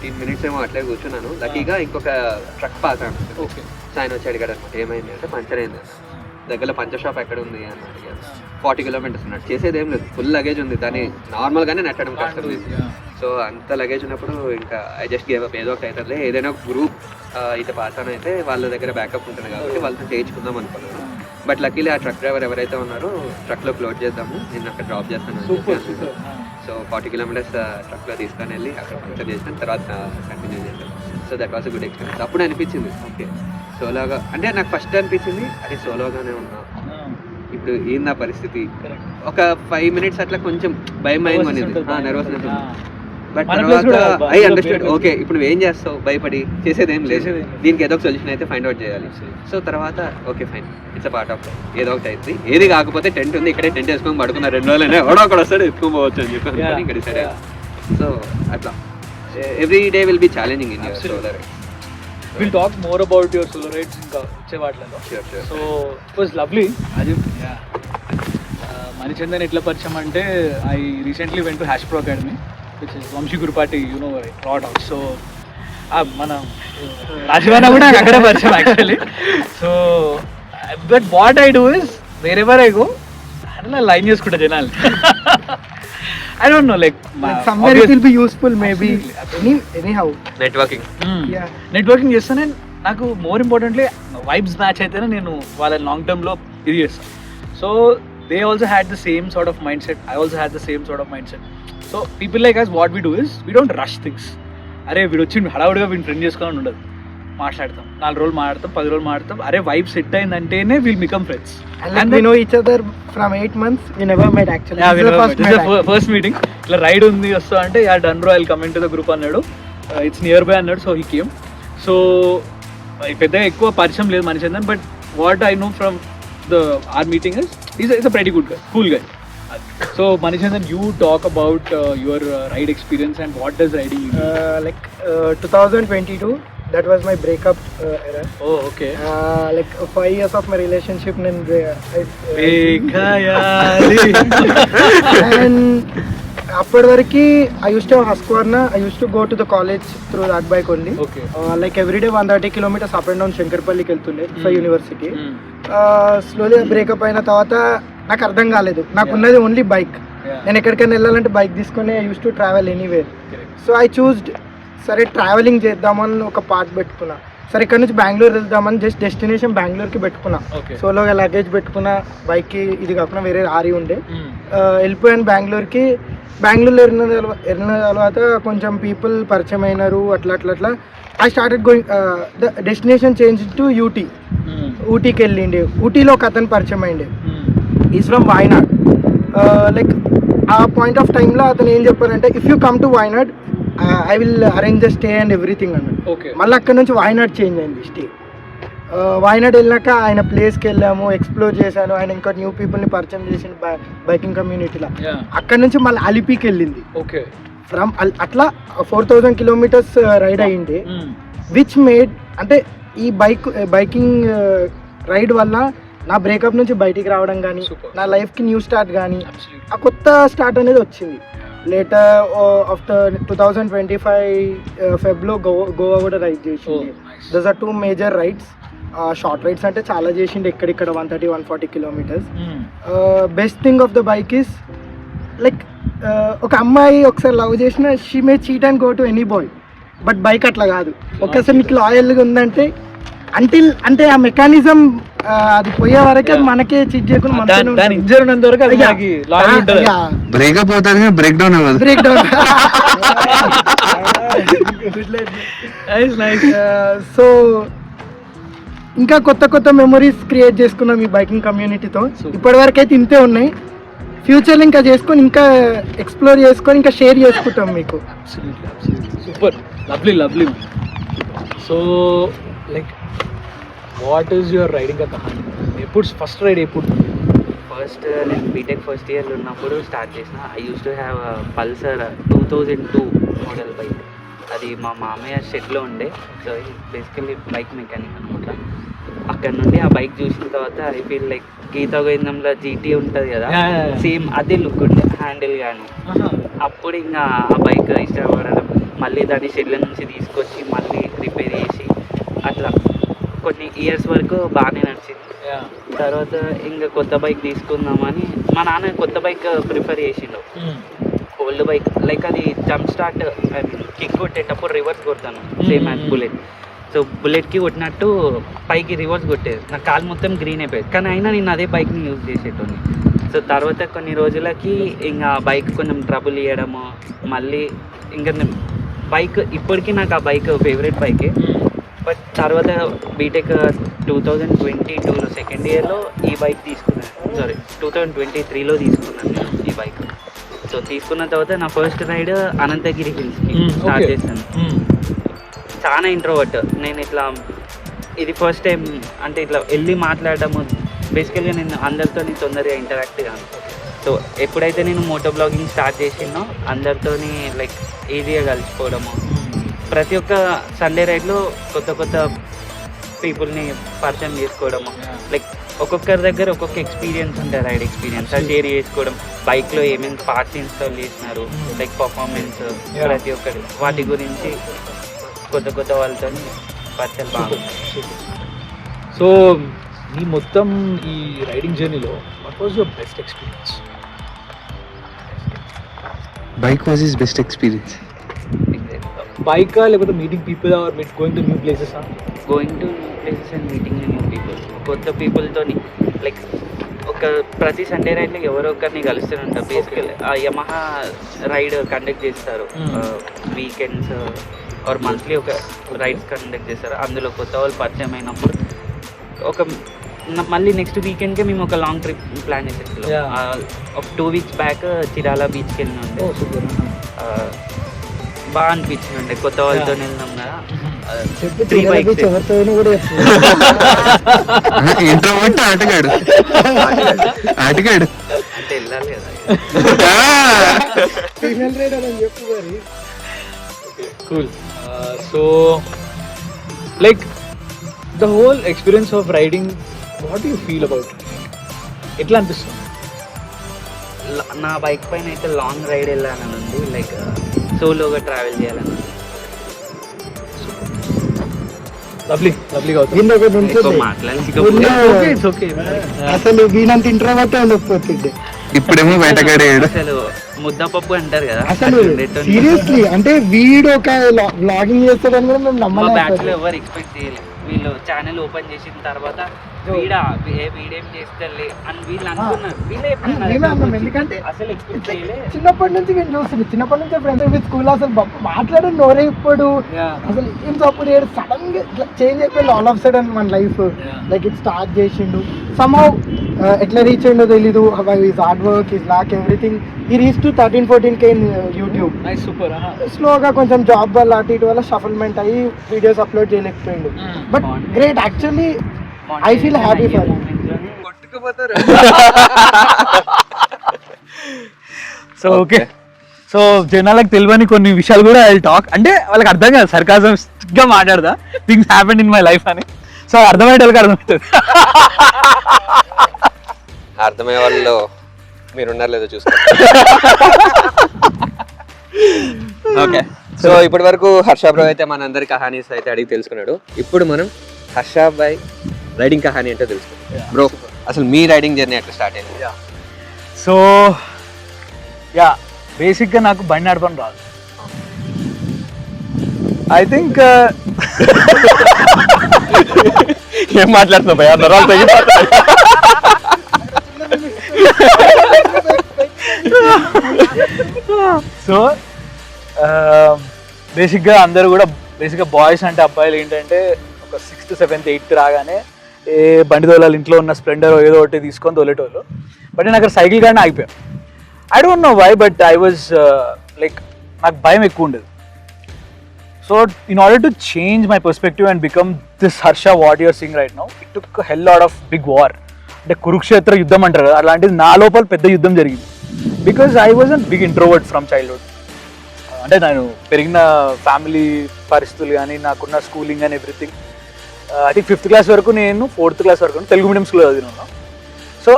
15 minutes ఏమో అట్లే కూర్చున్నాను. లక్కీగా ఇంకొక ట్రక్ పాస్ అన్నాడు. ఓకే. సో ఆయన వచ్చి అడిగాడు అనమాట, ఏమైంది అంటే పంచర్ అయింది. దగ్గరలో పంచర్ షాప్ ఎక్కడ ఉంది అని అడిగాను. 40 kilometers ఉన్నాడు. చేసేది ఏం లేదు, ఫుల్ లగేజ్ ఉంది, దాన్ని నార్మల్గానే నెట్టడం కష్టం. సో అంత లగేజ్ ఉన్నప్పుడు ఇంకా ఐ జస్ట్ గేవ్ అప్, ఏదో ఒకటి అవుతుందిలే, ఏదైనా గ్రూప్ ఇటు పాస్ అని అయితే వాళ్ళ దగ్గర బ్యాకప్ ఉంటుంది కాబట్టి వాళ్ళతో చేయించుకుందాం అనుకున్నాను. బట్ లక్కీలీ ఆ ట్రక్ డ్రైవర్ ఎవరైతే ఉన్నారో ట్రక్లో లోడ్ చేద్దాము, నేను అక్కడ డ్రాప్ చేస్తాను. సో 40 kilometers ట్రక్లో తీసుకొని వెళ్ళి అక్కడ పంచర్ చేసిన తర్వాత కంటిన్యూ చేశాను. So that was a good experience. అప్పుడు అనిపించింది ఓకే సోలోగా, అంటే నాకు ఫస్ట్ అనిపించింది అదే సోలోగానే ఉన్నా, ఇప్పుడు ఏందా పరిస్థితి. ఒక 5 minutes అట్లా కొంచెం భయం అయింది, నర్వస్నెస్. బట్ తర్వాత ఐ అండర్స్టాండ్, ఓకే ఇప్పుడు నువ్వు ఏం చేస్తావు భయపడి, చేసేది ఏం లేదు, దీనికి ఏదో ఒక సొల్యూషన్ అయితే ఫైండ్ అవుట్ చేయాలి. సో తర్వాత okay fine, it's a part of ఏదో ఒకటి అవుతుంది. ఏది కాకపోతే టెంట్ ఉంది, ఇక్కడే టెంట్ వేసుకొని పడుకున్నా 2 రోజులైనా, ఎవడో ఒకటి వస్తాడు ఎత్తుకోవచ్చు అని చెప్పి అనుకొని ఇక్కడ సరే. సో అట్లా every day will be challenging in your solo ride. We'll talk more about your solo rides ఇంకా వచ్చే వాటిలో. Sure. So it was lovely. అది మణిచందన్ ఎట్లా పరిచయం అంటే, I recently went to Hash Pro Academy which is Vamshi Gurupati, you know rat house. So మన రాజీవానా కూడా నాకు అక్కడే పరిచయం actually. So but what I do is wherever I go అట్లా లైన్ చేసుకుంటా జనాలు. I don't know, like somewhere it will be useful maybe. Anyhow. Networking. Yeah. Networking చేస్తానే నాకు మోర్ ఇంపార్టెంట్లీ వైబ్స్ మ్యాచ్ అయితేనే నేను వాళ్ళని లాంగ్ టర్మ్లో ఇది చేస్తాను. So they also had the same sort of mindset, I also had the same sort of mindset. So people like us what we do is we don't rush things. అరే వీడు వచ్చి హడావుడిగా వీడిని friend చేసుకోవాలని ఉండదు, మాట్లాడతాం 4 రోజులు మాట్లాడతాం, 10 రోజులు మాట్లాడతాం. అరే వైబ్ సెట్ అయిందంటేనే will become friends. And we know each other from 8 months. We never met actually. Yeah, this is the first meeting. ఇట్లా రైడ్ ఉంది వస్తా అంటే, yeah done bro, I will come into the group అన్నాడు. It's nearby అన్నాడు. So he came. So పెద్దగా ఎక్కువ పరిచయం లేదు Manichandan, but what I know from the our meeting is a pretty good guy, cool guy. So Manichandan, you talk about your ride experience and what does riding mean? 2022, that was my breakup era. Oh, okay. 5 years of my relationship and అప్పటి వరకు I used to have Husqvarna. I used to go to the college through that bike only. Okay. Every day 130 kilometers up and down శంకర్పల్లికి వెళ్తుండే for university. Slowly breakup అయిన తర్వాత నాకు అర్థం కాలేదు, నాకు ఉన్నది ఓన్లీ బైక్. నేను ఎక్కడికైనా వెళ్ళాలంటే బైక్ తీసుకొని I use to travel anywhere. So I choosed, సరే ట్రావెలింగ్ చేద్దామని ఒక పార్ట్ పెట్టుకున్నా. సరే ఇక్కడ నుంచి బెంగళూరు వెళ్దామని జస్ట్ డెస్టినేషన్ బెంగళూరుకి పెట్టుకున్నా. సోలోగా లగేజ్ పెట్టుకున్నా, బైక్కి ఇది కాకుండా వేరే ఆరి ఉండే. వెళ్ళిపోయాను బెంగళూరుకి. బెంగళూరులో వెళ్ళిన తర్వాత కొంచెం పీపుల్ పరిచయం అయినారు. అట్లా I started going the destination change to Ooty. ఊటీకి వెళ్ళిండే. ఊటీలో ఒక అతను పరిచయం అయిండే, ఈజ్ ఫ్రమ్ వాయనాడ్. ఆ పాయింట్ ఆఫ్ టైంలో అతను ఏం చెప్పారంటే, if you come to Wayanad I will arrange the stay and everything అన్నాడు. మళ్ళీ అక్కడ నుంచి వాయనాడ్ చేంజ్ అయింది స్టే. వాయనాడ్ వెళ్ళాక ఆయన ప్లేస్కి వెళ్ళాము, ఎక్స్ప్లోర్ చేశాను. ఆయన ఇంకా న్యూ పీపుల్ని పరిచయం చేసిన బైకింగ్ కమ్యూనిటీలో. అక్కడ నుంచి మళ్ళీ అలిపికి వెళ్ళింది. ఫ్రమ్ అట్లా 4000 kilometers రైడ్ అయ్యింది. విచ్ మేడ్, అంటే ఈ బైకింగ్ రైడ్ వల్ల నా బ్రేకప్ నుంచి బయటికి రావడం కానీ, నా లైఫ్కి న్యూ స్టార్ట్ కానీ, ఆ కొత్త స్టార్ట్ అనేది వచ్చింది. లేటర్ ఆఫ్టర్ 2025 ఫెబ్లో గోవా కూడా రైడ్ చేసింది. Those are 2 major rides. Short rides అంటే చాలా చేసిండే, ఎక్కడిక్కడ 130-140 kilometers. Best thing of the bike is ఒక అమ్మాయి ఒకసారి లవ్ చేసిన, she may cheat and go to any boy. But bike అట్లా కాదు. ఒకసారి నీకు లాయల్గా ఉందంటే అంటే ఆ మెకానిజం అది పోయే వరకు అది మనకే చీట్ చేయకుండా బ్రేకప్ అవుతుంది, బ్రేక్ డౌన్ అవ్వదు. Break down. సో ఇంకా కొత్త మెమరీస్ క్రియేట్ చేసుకున్నాం ఈ బైకింగ్ కమ్యూనిటీతో. ఇప్పటివరకు అయితే ఇంతే ఉన్నాయి. ఫ్యూచర్లో ఇంకా చేసుకొని, ఇంకా ఎక్స్ప్లోర్ చేసుకొని, ఇంకా షేర్ చేసుకుంటాం మీకు. Super, lovely. So what is your riding కహాని? ఎప్పుడు ఫస్ట్ రైడ్ ఎప్పుడు? నేను బీటెక్ ఫస్ట్ ఇయర్లో ఉన్నప్పుడు స్టార్ట్ చేసిన. I use to have Pulsar 2002 model bike. అది మా మామయ్య షెడ్లో ఉండే. సో బేసికలీ బైక్ మెకానిక్ అనమాట. అక్కడ నుండి ఆ బైక్ చూసిన తర్వాత ఐ ఫీల్ లైక్ గీతా గోవిందంలో జీటీ ఉంటుంది కదా, సేమ్ అదే లుక్ ఉండే, హ్యాండిల్ కానీ. అప్పుడు ఇంకా ఆ బైక్ ఇష్టపడడం, మళ్ళీ మళ్ళీ దాన్ని షెడ్ల నుంచి తీసుకొచ్చి మళ్ళీ రిపేర్ చేసి అట్లా కొన్ని ఇయర్స్ వరకు బాగానే నడిచింది. తర్వాత ఇంకా కొత్త బైక్ తీసుకుందామని మా నాన్న కొత్త బైక్ ప్రిఫర్ చేసిండు. ఓల్డ్ బైక్ లైక్ అది jump start I mean kick కొట్టేటప్పుడు రివర్స్ కొడతాను సేమ్ యాజ్ బుల్లెట్. సో బుల్లెట్కి కొట్టినట్టు పైకి రివర్స్ కొట్టేది, నా కాలు మొత్తం గ్రీన్ అయిపోయేది. కానీ అయినా నేను అదే బైక్ని యూజ్ చేసేటోని. సో తర్వాత కొన్ని రోజులకి ఇంకా బైక్ కొంచెం ట్రబుల్ ఇవ్వడము, మళ్ళీ ఇంకా బైక్ ఇప్పటికీ నాకు ఆ బైక్ ఫేవరెట్ బైకే. బట్ తర్వాత బీటెక్ 2022లో సెకండ్ ఇయర్లో ఈ బైక్ తీసుకున్నాను, సారీ 2023లో తీసుకున్నాను నేను ఈ బైక్. సో తీసుకున్న తర్వాత నా ఫస్ట్ రైడ్ అనంతగిరి హిల్స్కి స్టార్ట్ చేశాను. చాలా ఇంట్రోవర్ట్ నేను, ఇట్లా ఇది ఫస్ట్ టైం అంటే ఇట్లా వెళ్ళి మాట్లాడడము. బేసికల్గా నేను అందరితో తొందరగా ఇంటరాక్ట్ కాను. సో ఎప్పుడైతే నేను మోటో బ్లాగింగ్ స్టార్ట్ చేసినో అందరితో లైక్ ఈజీగా కలిసిపోవడము. ప్రతి ఒక్క సండే రైడ్లో కొత్త కొత్త పీపుల్ని పరిచయం చేసుకోవడము. లైక్ ఒక్కొక్కరి దగ్గర ఒక్కొక్క ఎక్స్పీరియన్స్ ఉంటుంది, రైడ్ ఎక్స్పీరియన్స్ అది షేర్ చేసుకోవడం. బైక్లో ఏమేమి పార్ట్స్ ఇన్స్టాల్ చేసినారు, లైక్ పర్ఫార్మెన్స్, ప్రతి ఒక్కటి వాటి గురించి కొత్త కొత్త వాళ్ళతో పరిచయం బాగా. సో మీ మొత్తం ఈ రైడింగ్ జర్నీలో what was your best experience? Bike was his best experience. బైకా లేకపోతే meeting people or going to new places? Going to new places and meeting new people, కొత్త పీపుల్తో లైక్ ఒక ప్రతి సండే రైడ్లో ఎవరో ఒకరిని కలుస్తూనే ఉంటారు. బేసికల్ యమహా రైడ్ కండక్ట్ చేస్తారు వీకెండ్స్ ఆర్ మంత్లీ, ఒక రైడ్స్ కండక్ట్ చేస్తారు. అందులో కొత్త వాళ్ళు పరిచయం అయినప్పుడు మళ్ళీ నెక్స్ట్ వీకెండ్కే మేము ఒక లాంగ్ ట్రిప్ ప్లాన్ చేసేస్తాం. ఒక 2 weeks బ్యాక్ చిరాల బీచ్కి వెళ్ళిన ఉండే, బాగా అనిపించింది ఉండే కొత్త వాళ్ళతో వెళ్ళినాం కదా. 3 bikes ఇంట్రోవర్ట్ ఆటగాడు అంటే వెళ్ళాలి కదా. Cool. So like the whole experience of riding, what you feel about? ఎట్లా అనిపిస్తుంది? నా బైక్ పైన అయితే లాంగ్ రైడ్ వెళ్ళాలని ఉంది, లైక్ సోలోగా ట్రావెల్ చేయాలని. లవ్లీగా అసలు వీనంత ఇంట్రోవర్ట్ ఉండకపోతుండే, ఇప్పుడేమో బయటగాడాడు. అసలు ముద్దపప్పు అంటారు కదా అసలు సీరియస్లీ. అంటే వీడు ఒక బ్లాగింగ్ చేస్తాడని కూడా మేము మా నమ్మలేదు. బ్యాచ్ లో ఎవరు ఎక్స్పెక్ట్ చేయలేదు. వీళ్ళు ఛానల్ ఓపెన్ చేసిన తర్వాత వీడేం చేస్తారులే అని వీళ్ళు అనుకున్నారు. వీళ్ళే ఎందుకంటే అసలు ఎక్స్పెక్ట్ చేయలేదు. చిన్నప్పటి నుంచి మేము చూస్తున్నాం, చిన్నప్పటి నుంచి ఫ్రెండ్స్ విత్ స్కూల్ అసలు మాట్లాడే నోరే ఇప్పుడు అసలు ఏం సపోర్ట్ చేయడు. సడన్ గా ఇట్లా చేంజ్ అయిపోయింది ఆల్ ఆఫ్ సడన్ మన లైఫ్. లైక్ ఇట్ స్టార్ట్ చేసిండు సమ్హౌ, ఎట్లా రీచ్ అయిందో తెలీదు. His hard work, his luck everything. ఈ reach to 13-14K in YouTube. Super. స్లోగా కొంచెం జాబ్ వల్ల అటు ఇటు వల్ల షఫల్మెంట్ అయ్యి వీడియోస్ అప్లోడ్ చేయలేకపోయిండు. But great, actually I feel happy for him. So okay, so జనాలకు తెలియని కొన్ని విషయాలు కూడా ఐ టాక్, అంటే వాళ్ళకి అర్థం కాదు, సర్కాజంగా మాట్లాడదా things happened in my life అని. సో అర్థమయ్యే వాళ్ళకి అర్థమవుతుంది. అర్థమయ్యే వాళ్ళు మీరున్నారు లేదో చూసుకోండి. ఓకే, సో ఇప్పటి వరకు హర్ష బ్రో అయితే మనందరి కహానీస్ అయితే అడిగి తెలుసుకున్నాడు. ఇప్పుడు మనం హర్ష బాయ్ రైడింగ్ కహానీ అంటే తెలుసుకున్నాం. బ్రో, అసలు మీ రైడింగ్ జర్నీ ఎట్లా స్టార్ట్ అయింది? సో బేసిక్గా నాకు బండి నడపడం రాదు. ఐ థింక్ ఏం మాట్లాడుతున్నావు భయ్యా, నరాలు తగ్గిపోతాయి. సో బేసిక్గా అందరూ కూడా బేసిక్గా బాయ్స్ అంటే అబ్బాయిలు ఏంటంటే ఒక 6th, 7th, 8th రాగానే ఏ బండి తోలాలి, ఇంట్లో ఉన్న స్ప్లెండర్ ఏదో ఒకటి తీసుకొని తోలేటోళ్ళు. బట్ నేను అక్కడ సైకిల్ కానీ ఆగిపోయాను. I don't know why, but I was like నాకు భయం ఎక్కువ ఉండేది. So in order to change my perspective and become this Harsha what you're seeing right now, it took hell lot of big war. అంటే కురుక్షేత్ర యుద్ధం అంటారు కదా, అలాంటిది నా లోపల పెద్ద యుద్ధం జరిగింది. Because I was an big introvert from childhood. అంటే నేను పెరిగిన ఫ్యామిలీ పరిస్థితులు కానీ, నాకున్న schooling and everything, I think 5th class వరకు నేను 4th class వరకు తెలుగు మీడియం స్కూల్లో చదివినాను. సో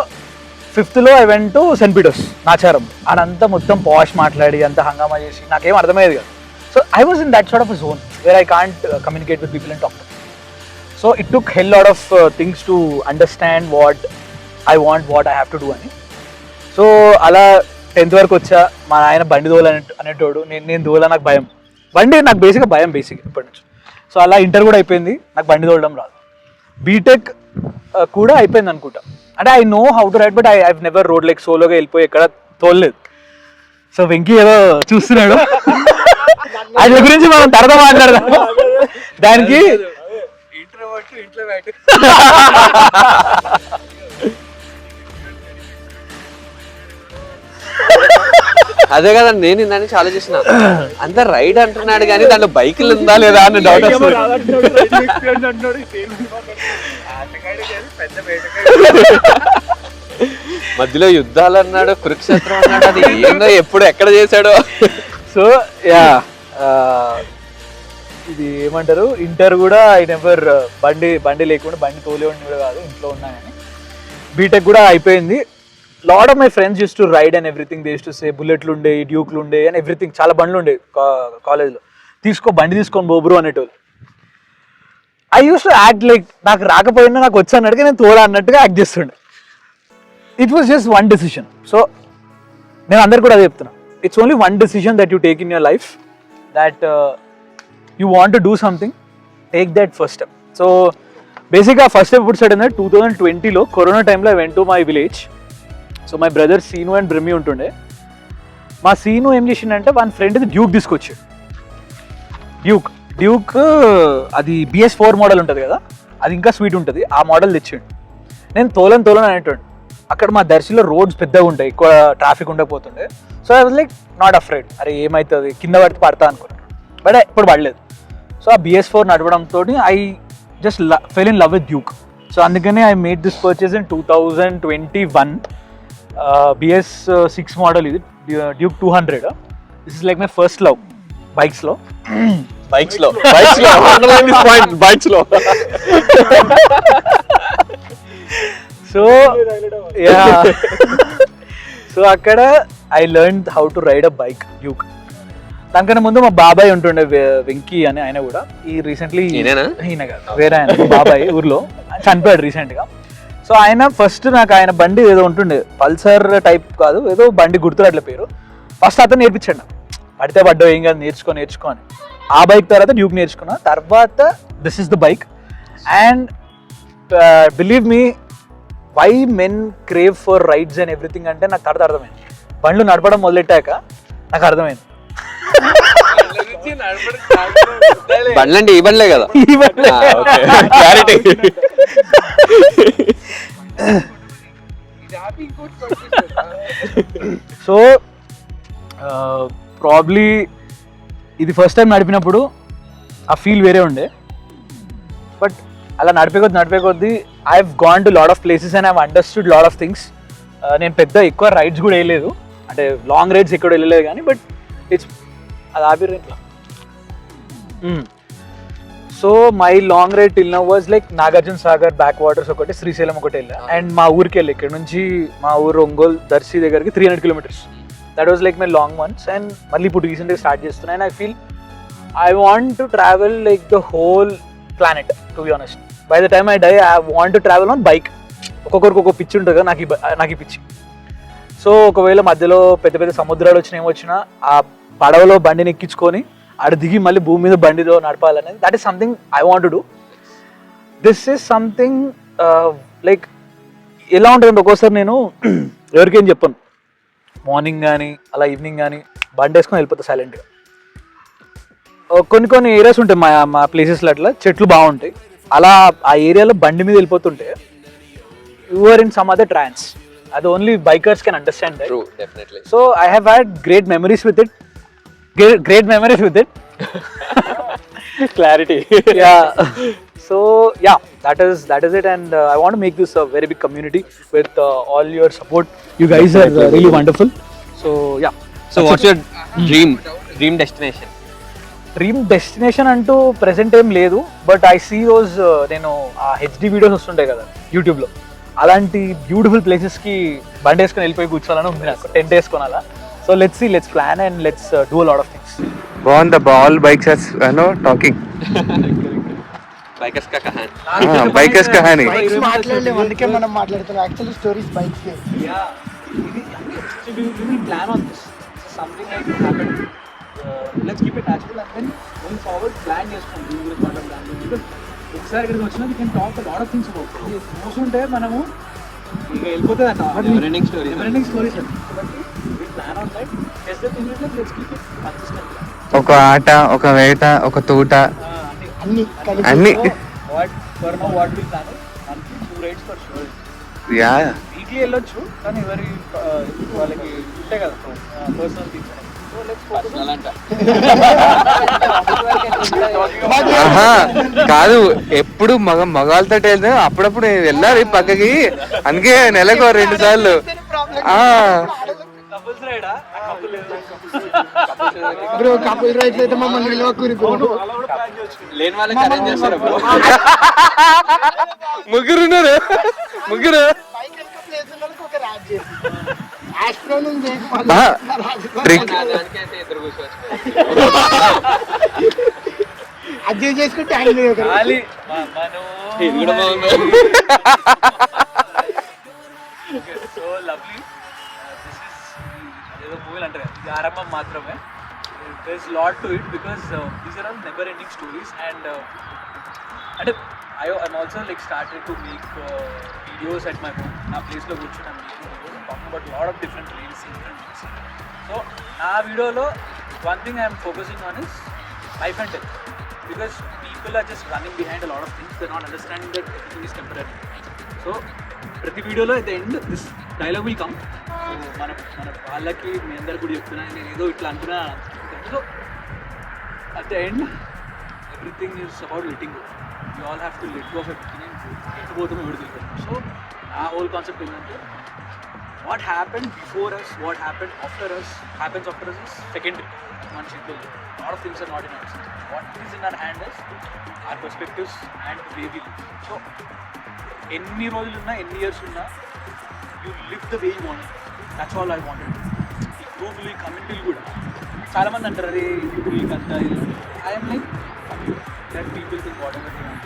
5thలో I went to Saint Peter's Nacharam. ఆడంతా మొత్తం పాష్ మాట్లాడి అంత హంగామా చేసి నాకేం అర్థమయ్యేది కాదు. So I was in that sort of a zone where I can't communicate with people and talk to them. So it took hell lot of things to understand what I want, what I have to do అని. So అలా 10th వరకు వచ్చా. మా ఆయన బండి అనేటోడు, నేను దోలా, నాకు భయం. బండి నాకు బేసిక్గా భయం ఇప్పటి నుంచి. సో అలా ఇంటర్ కూడా అయిపోయింది, నాకు బండి తోలడం రాదు. బీటెక్ కూడా అయిపోయింది అనుకుంటా. అంటే I know how to ride, but I never rode like సోలోగా వెళ్ళిపోయి ఎక్కడ తోలలేదు. సో వెంకీ ఏదో చూస్తున్నాడు, అది గురించి మనం తర్వాత మాట్లాడదాం. దానికి అదే కదా నేను ఇందాక నుంచి ఆలోచిస్తున్నా, అంత రైడ్ అంటున్నాడు కానీ దాంట్లో బైకులు ఉందా లేదా అన్న డౌట్ వస్తుంది. మధ్యలో యుద్ధాలు అన్నాడు, కురుక్షేత్రం అన్నాడు, అది ఏందో ఎప్పుడు ఎక్కడ చేశాడో. సో యా, ఇది ఏమంటారు, ఇంటర్ కూడా ఐ నెవర్ బండి లేకుండా, బండి తోలేవాడిని కూడా కాదు, ఇంట్లో ఉన్నా కానీ. బీటెక్ కూడా అయిపోయింది. Lot of my friends use to ride and everything. They use to say బుల్లెట్లు ఉండే, డ్యూక్లు ఉండే అండ్ ఎవ్రీథింగ్, చాలా బండ్లు ఉండే కాలేజ్లో. బండి తీసుకొని బోబ్రు అనేటోళ్ళు. I use to act like నాకు రాకపోయినా నాకు వచ్చి అన్నట్టుగా నేను తోడా అన్నట్టుగా యాక్ట్ చేస్తుండే. It was just one decision. So నేను అందరు కూడా అదే చెప్తున్నా, it's only one decision that you take in your life, that you want to do something, take that first step. So బేసిక్గా ఫస్ట్ స్టెప్ ఇప్పుడు స్టార్ట్ అయింది 2020లో కరోనా టైంలో. I went to my village. So my brother Seenu and బ్రిమి ఉంటుండే. మా scene ఏం చేసిండంటే వాళ్ళ ఫ్రెండ్ డ్యూక్ తీసుకొచ్చాడు. డ్యూక్ అది BS4 మోడల్ ఉంటుంది కదా, అది ఇంకా స్వీట్ ఉంటుంది, ఆ మోడల్ తెచ్చాడు. నేను తోలని అనేటండి. అక్కడ మా దర్శిలో రోడ్స్ పెద్దగా ఉంటాయి, ఎక్కువ ట్రాఫిక్ ఉండకపోతుండే. So I was like not afraid, అరే ఏమవుతుంది, కింద పడతా అనుకున్నాను. బట్ ఎప్పుడు పడలేదు. సో ఆ BS4 నడవడంతో I just fell in love with Duke. So అందుకనే I made this purchase in 2021. BS6 model ఇది, Duke 200. This is like my first love బైక్స్లో. సో యా, సో అక్కడ I learn how to ride a bike Duke. దానికన్నా ముందు మా బాబాయ్ ఉంటుండే వెంకీ అని, ఆయన కూడా ఈ రీసెంట్లీ, ఈయన కాదు వేరే ఆయన బాబాయ్, ఊర్లో చనిపోయాడు రీసెంట్గా. సో ఆయన ఫస్ట్ నాకు ఆయన బండి ఏదో ఉంటుండే, పల్సర్ టైప్ కాదు, ఏదో బండి గుర్తురాట్ల పేరు. ఫస్ట్ అతను నేర్పించాడు, పడితే పడ్డా ఏం కాదు, నేర్చుకో అని. ఆ బైక్ తర్వాత డ్యూక్ నేర్చుకున్నా. తర్వాత this is the bike. And believe me, why men crave for rides and everything అంటే నాకు తర్వాత అర్థమైంది. బండ్లు నడపడం మొదలెట్టాక నాకు అర్థమైంది. బండ్లంటే ఈ బండ్లే కదా, ఈ బండ్లే. క్లారిటీ. సో ప్రాబ్లీ ఇది ఫస్ట్ టైం నడిపినప్పుడు ఆ ఫీల్ వేరే ఉండే. బట్ అలా నడిపే కొద్దీ I have gone to lot of places and I have understood lot of things. నేను పెద్ద ఎక్కువ రైడ్స్ కూడా వేయలేదు, అంటే లాంగ్ రైడ్స్ ఎక్కడ వెళ్ళలేదు కానీ, బట్ ఇట్స్ అది ఆపిర్ ఇట్లా. So my long ride till now was like Nagarjuna Sagar back waters ఒకటి, శ్రీశైలం ఒకటి వెళ్ళా. అండ్ మా ఊరికి వెళ్ళి, ఇక్కడ నుంచి మా ఊరు ఒంగోలు దర్శి దగ్గరికి 300 kilometers. That was like my long ones. And మళ్ళీ ఇప్పుడు రీసెంట్గా స్టార్ట్ చేస్తున్నా. And I feel I want to travel like the whole planet, to be honest. By the time I die I want to travel on bike. ఒక్కొక్కరికి ఒక్కొక్క పిచ్చి ఉంటుంది కదా, నాకు ఈ పిచ్చి. సో ఒకవేళ మధ్యలో పెద్ద పెద్ద సముద్రాలు వచ్చినా ఏమొచ్చినా, ఆ పడవలో బండిని ఎక్కించుకొని ఆడ దిగి మళ్ళీ భూమి మీద బండిలో నడపాలనేది, that is something I want to do. This is something like ఎలా ఉంటుందంటే, ఒక్కోసారి నేను ఎవరికేం చెప్పను, మార్నింగ్ కానీ అలా ఈవినింగ్ కానీ బండి వేసుకొని వెళ్ళిపోతా సైలెంట్గా. కొన్ని ఏరియాస్ ఉంటాయి మా ప్లేసెస్లో, అట్లా చెట్లు బాగుంటాయి. అలా ఆ ఏరియాలో బండి మీద వెళ్ళిపోతుంటే you are in some other trance. అది only bikers can understand that. True, definitely. So I have had great memories with it. Clarity. Yeah. So yeah, that is it. And I want to make this a very big community with all your support. You guys are really wonderful. So yeah. So what's your dream destination? Dream destination అంటూ present ఏం లేదు, but I see those, నేను ఆ HD videos వస్తుంటాయి కదా యూట్యూబ్లో, అలాంటి beautiful ప్లేసెస్కి బండి వేసుకొని వెళ్ళిపోయి కూర్చోవాలని ఉంది నాకు, టెంట్ వేసుకోనాలా. So So let's plan and let's do a lot of things. బాగుంది all bikes as talking. Bikers కా కహాన్. Bikers kahani. బైక్స్ మాట్లాడలేము, అందుకే మనం మాట్లాడుతున్నాం. Actually stories bikes. Yeah. So we will plan on this. So something like will happen. Let's keep it natural and then going forward plan చేసుకుంటాం. దీని గురించి మాట్లాడదాం. Because ఒకసారి ఇక్కడికి వచ్చినా we can talk a lot of things about it. చూస్తుంటే మనము ఇక వెళ్ళిపోతుంది అన్న. Never ending stories. స్టోరీస్ అండి. కాబట్టి we plan on that. Just the thing is like let's keep it consistent. ఒక ఆట, ఒక వేట, ఒక తూట, అన్ని కలిసి అన్ని. What for now what we plan is monthly 2 rides for sure. Yeah weekly వెళ్ళొచ్చు కానీ ఎవరి వాళ్ళకి ఉంటాయి కదా personal things. So let's focus ఆహా కాదు, ఎప్పుడు మగాళ్ళతో వెళ్తే అప్పుడప్పుడు వెళ్ళాలి పక్కకి, అందుకే నెలకు 2 సార్లు. కపుల్స్ రైడా కపుల్ బ్రో కపుల్ రైడ్స్ అయితే మమ్మల్ని విలువకూరి బ్రో. లేని వాళ్ళకి అరేంజ్ చేస్తారు బ్రో. ముగ్గురు బైక్ ఎంత ప్లేస్ ఉన్నోళ్ళకి ఒక రాజ్ చేసి ఆస్ట్రో నుంచి ట్రిక్ దానికి అయితే ఇద్దరు కూర్చోవచ్చు. అడ్జస్ట్ చేసుకుంటే హ్యాండిల్ చేయగలరు. ఖాళీ ఇది కూడా బాగుంది. So lovely. ఏదో మూవీలు అంటారు కదా, ఇది ఆరంభం మాత్రమే. There is lot to it because these are all never ending stories and అంటే I'm also like started to make videos at my home. నా ప్లేస్లో కూర్చొని I'm making videos talking about a lot of different reels, different things. So నా వీడియోలో one thing I'm focusing on is life and death, because people are just running behind a lot of things. They're not understanding that everything is temporary. So ప్రతి వీడియోలో at the end this dialogue will come. So మన వాళ్ళకి మీ అందరు కూడా చెప్తున్నాను, నేను ఏదో ఇట్లా అనుకున్నా. So at the end everything is about letting go. You all have to let go of everything and ఎట్టుపోతాము విడుదల. సో ఆ హోల్ కాన్సెప్ట్ ఏంటంటే what happen before us, what happen after us, happens after us is secondary. మన చేతుల్లో lot of things are not in our hands. What is in our hand is our perspectives and way we live. So ఎన్ని రోజులున్నా ఎన్ని years ఉన్నా you live the way you want. That's all I wanted. ఈ group will come in కూడా చాలామంది అంటారు అదే group అంతా. I'm like that people think whatever they want.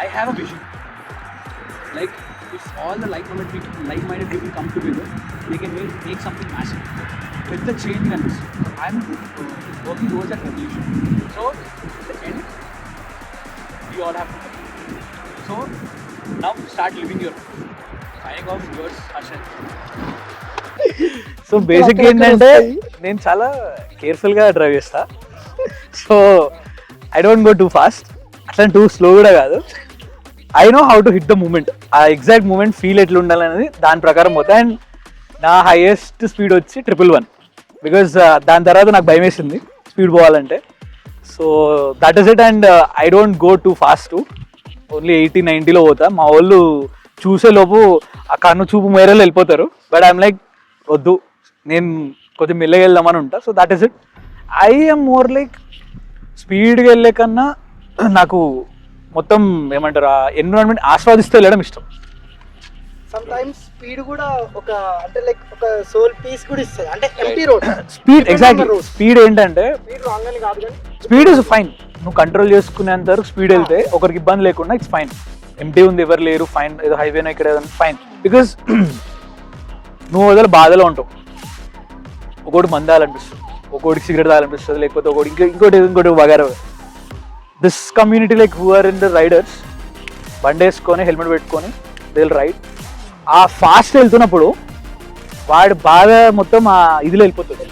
I have a vision. Like if all the like-minded people come together, they can make something massive. With the change and this, I'm working towards that revolution. So at the end, we all have to come. So now start living your life. Signing off, yours, Harshan. So basic ఏంటంటే నేను చాలా కేర్ఫుల్గా drive చేస్తా. So I don't go too fast, అట్లా too slow కూడా కాదు. I know how to hit the moment. ఆ exact moment feel ఎట్లా ఉండాలనేది దాని ప్రకారం పోతా. అండ్ నా హైయెస్ట్ స్పీడ్ వచ్చి 111, బికాజ్ దాని తర్వాత నాకు భయం వేసింది స్పీడ్ పోవాలంటే. So that is it. And I don't go too fast, only 80-90లో పోతా. మా వాళ్ళు చూసే లోపు ఆ కన్ను చూపు మేరలో వెళ్ళిపోతారు. బట్ ఐఎమ్ లైక్ వద్దు, నేను కొంచెం మెల్లగా వెళ్దామని ఉంటా. So that is it. I M more like స్పీడ్గా వెళ్ళే కన్నా నాకు మొత్తం ఏమంటారు ఆ ఎన్విరాన్మెంట్ ఆస్వాదిస్తూ వెళ్ళడం ఇష్టం. సమ్ టైమ్స్ స్పీడ్ కూడా ఒక అంటే లైక్ ఒక సోల్ పీస్ కూడా ఇస్తుంది. అంటే empty road speed exactly. Speed ఏంటంటే స్పీడ్ రాంగ్ అని కాదు కానీ స్పీడ్ ఇస్ ఫైన్. నువ్వు కంట్రోల్ చేసుకునేంత వరకు స్పీడ్ వెళ్తే ఒకరికి ఇబ్బంది లేకుండా ఇట్స్ ఫైన్. ఎంటీ ఉంది, ఎవరు లేరు, ఫైన్. ఏదో హైవేనో ఇక్కడ ఏదైనా ఫైన్. బికాజ్ నువ్వు వదిలే బాధలో ఉంటావు. ఒకటి మందాలనిపిస్తుంది, ఒకటికి సిగరెట్ తాగాలనిపిస్తుంది, లేకపోతే ఒకటి ఇంకోటి వగేరా. This community like who are in the riders బండి వేసుకొని హెల్మెట్ పెట్టుకొని దే విల్ రైడ్. ఆ ఫాస్ట్ వెళ్తున్నప్పుడు వాడి బాధ మొత్తం ఆ ఇదిలో వెళ్ళిపోతుంది.